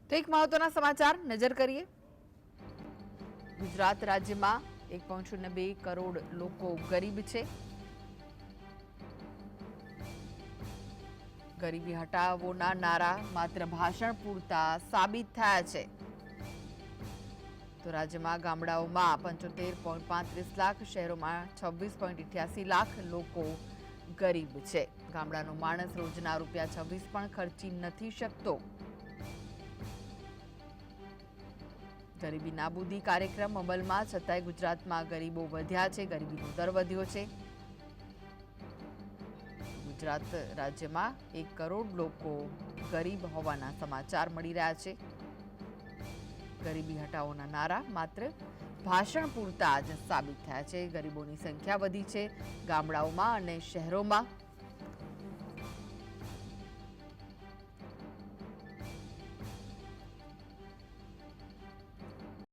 તો એક મહત્વના સમાચાર નજર કરીએ। ગુજરાત રાજ્યમાં 1.2 કરોડ લોકો ગરીબ છે। ગરીબી હટાવોના નારા માત્ર ભાષણ પૂરતા સાબિત થયા છે। તો રાજ્યમાં ગામડાઓમાં 75.35 લાખ, શહેરોમાં 26.88 લાખ લોકો ગરીબ છે। ગામડાનો માણસ રોજના ₹26 પણ ખર્ચી નથી શકતો। ગરીબી નાબૂદી કાર્યક્રમ અમલમાં છતાંય ગુજરાતમાં ગરીબો વધ્યા છે, ગરીબીનો દર વધ્યો છે। ગુજરાત રાજ્યમાં 1 કરોડ લોકો ગરીબ હોવાના સમાચાર મળી રહ્યા છે। ગરીબી હટાવોના નારા માત્ર ભાષણ પૂરતા જ સાબિત થયા છે। ગરીબોની સંખ્યા વધી છે ગામડાઓમાં અને શહેરોમાં।